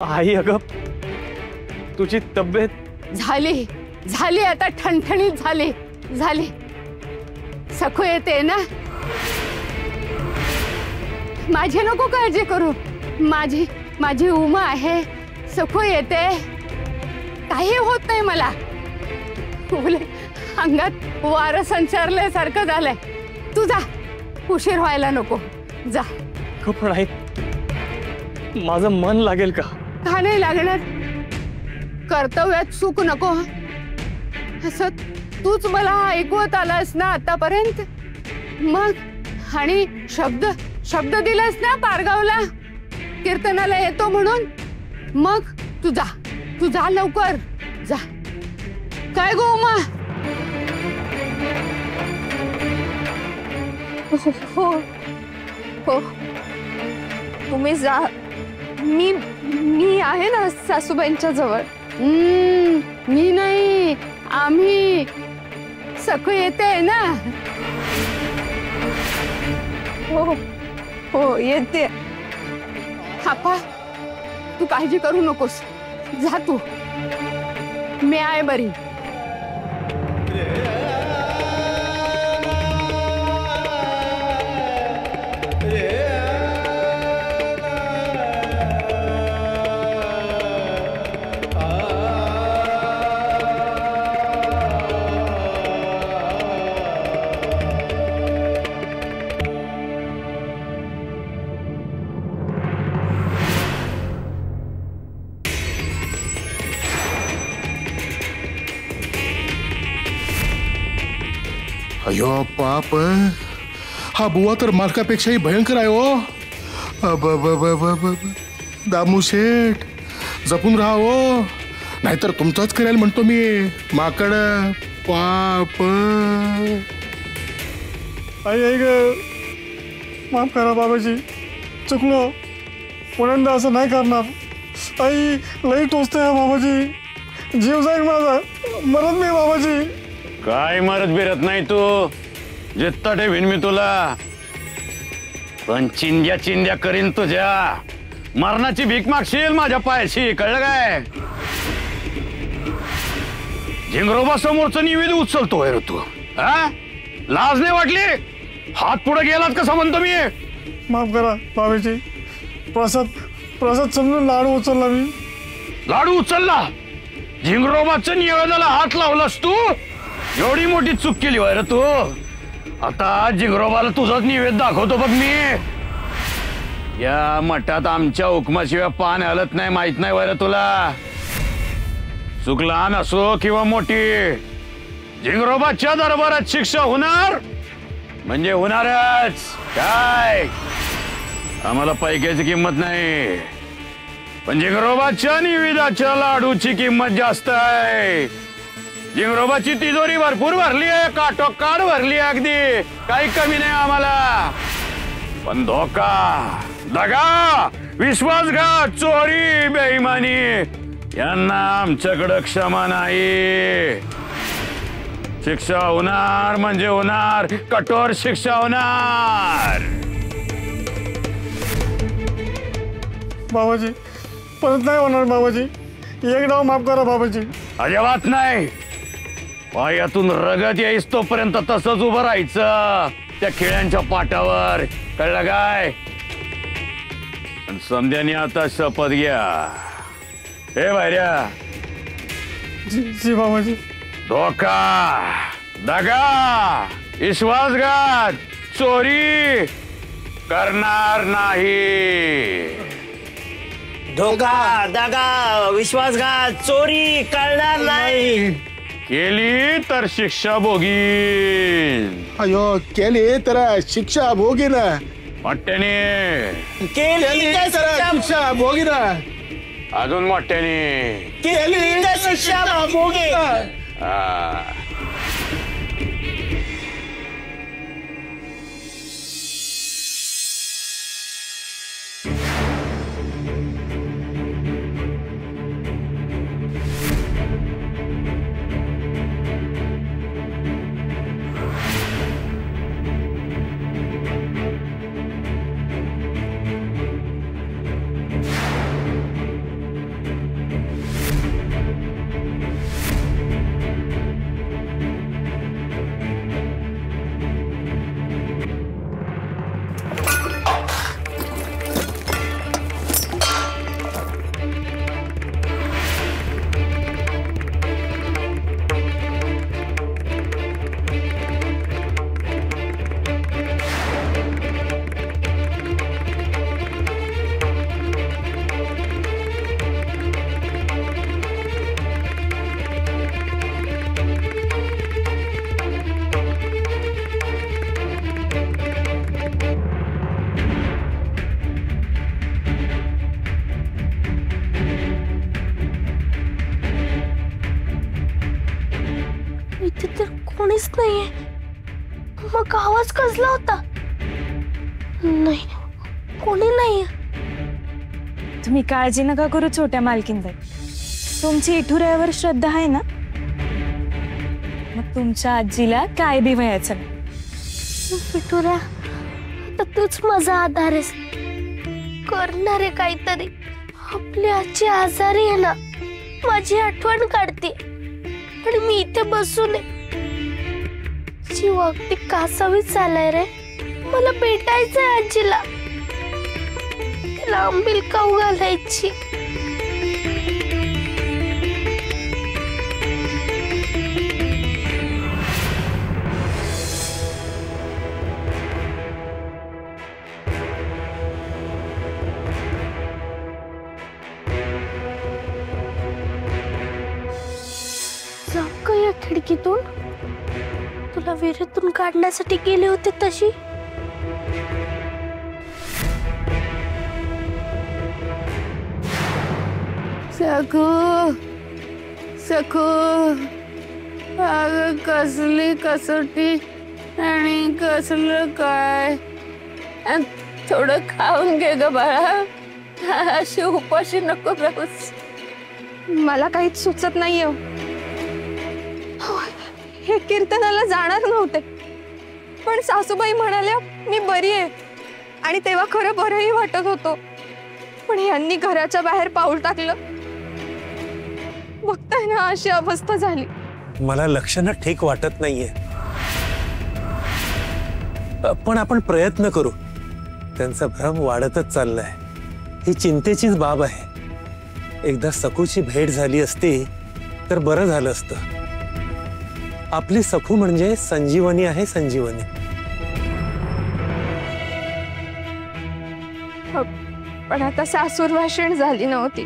आई अगं तुझी तब्येत झाली झाली आता ठणठणीत झाली झाली। सखू येते ना, माझी नको काळजी करू, माझी माझी उमा आहे, सखू येते, काही होत नाही मला। अंगात वारं संचारल्यासारखं झालंय, तू जा, उशीर व्हायला नको, जा। पण आई माझं मन लागेल का? का नाही लागणार? कर्तव्यात चूक नको असं तूच मला ऐकवत आलास ना आतापर्यंत, मग आणि शब्द शब्द दिलास ना पारगावला कीर्तनाला येतो म्हणून, मग तू जा लवकर जा। काय गो उमा? हो हो तुम्ही जा, मी आहे ना सासूबाईंच्या जवळ। मी नाही, आम्ही। सखू येते ना? हो हो येते। आपा तू काळजी करू नकोस, जा तू, मी आहे बरी। अयो पाप, हा बुवा तर मालकापेक्षाही भयंकर आहे हो। दामू शेठ जपून राहा हो, नाहीतर तुमचाच करेल म्हणतो मी, माकड पाप। आई ग, माफ करा बाबाजी, चुकलो, पुण्यांदा असं नाही करणार। आई लई टोचते बाबाजी, जीव जाईल माझा, मरत नाही बाबाजी। काय मरत बिरत नाही तू, जित्ता ठेवीन मी तुला, पण चिंध्या चिंध्या करीन तुझ्या, मरणाची भीक मागशील माझ्या पायाशी, कळलं काय? झिंगरोबा समोरचं निवेद उचलतोय रे तू, हा? लाज नाही वाटली? हात पुढे गेलात कसा म्हणतो मी? माफ करा बाबाजी, प्रसाद समजून लाडू उचलला मी। लाडू उचलला? झिंगरोबाचं निवेदाला हात लावलास तू? एवढी मोठी चूक केली रे तू। आता झिंगरोबाला तुझाच निवेद दाखवतो बघ मी। या मठात आमच्या हुकमाशिवाय पान हलत नाही, माहित नाही वर तुला? चूक लहान असो किंवा मोठी, झिंगरोबाच्या दरबारात शिक्षा होणार म्हणजे होणारच। काय आम्हाला पैक्याची किंमत नाही, पण झिंगरोबाच्या निवेदाच्या लाडूची किंमत जास्त आहे। झिंगरोबाची तिजोरी भरपूर भरली आहे, काटोकाट भरली आहे, अगदी काही कमी नाही आम्हाला, पण धोका, दगा, विश्वासघात, चोरी, बेईमानी यांना आमच्याकडे क्षमा नाही। शिक्षा होणार म्हणजे होणार, कठोर शिक्षा होणार। बाबाजी परत नाही होणार बाबाजी, एक डाव माफ करा बाबाजी। अजिबात नाही, पायातून रगत येईस तोपर्यंत तसंच उभं राहायचं त्या खिळ्यांच्या पाटावर, कळलं काय? पण समध्याने आता शपथ घ्या। हे भार्या, जी बाबाजी। धोका, दगा, विश्वासघात, चोरी करणार नाही। धोका, दगा, विश्वासघात, चोरी करणार नाही। केली तर शिक्षा भोगीन। अयो केली तर शिक्षा भोगीन, मोठ्याने केली तर शिक्षा भोगीन, अजून मोठ्याने केली तर शिक्षा भोगीन। कोणीच नाहीये. मग आवाज कसला होता? नाही, कोणी नाहीये. तुम्ही काळजी नका करू छोट्या मालकीनबाई. तुमची इठुऱ्यावर श्रद्धा आहे ना, मग तुमच्या आजीला काय बी व्हायचं नाही. पिठुऱ्या, आता तूच माझा आधार आहेस. करणार आहे काहीतरी. आपली आजी आजारी आहे ना, माझी आठवण काढते आणि मी इथे बसून जीव अगदी कासावीस झालाय रे. मला भेटायचंय आजीला. तिला आंबील खाऊ घालायची. जाऊ का या खिडकीतून? तुला विहिरीतून काढण्यासाठी गेले होते तशी. सखू सखू, अगं कसली कसोटी आणि कसलं काय. थोडं खाऊन घे ग बाळा, अशी उपाशी नको राहूस. मला काहीच सुचत नाहीये. हे कीर्तनाला जाणार नव्हते, पण सासूबाई म्हणाल्या मी बरी आहे, आणि तेव्हा खरं बरंही वाटत होतं. पण यांनी घराच्या बाहेर पाऊल टाकलं. बघताय ना अशी अवस्था झाली. मला लक्षणं ठीक वाटत नाहीये, पण आपण प्रयत्न करू. त्यांचा भ्रम वाढतच चाललाय. ही चिंतेचीच बाब आहे. एकदा सखूची भेट झाली असती तर बरं झालं असतं. आपली सखू म्हणजे संजीवनी आहे, संजीवनी. पण आता सासूर भाषण झाली नव्हती.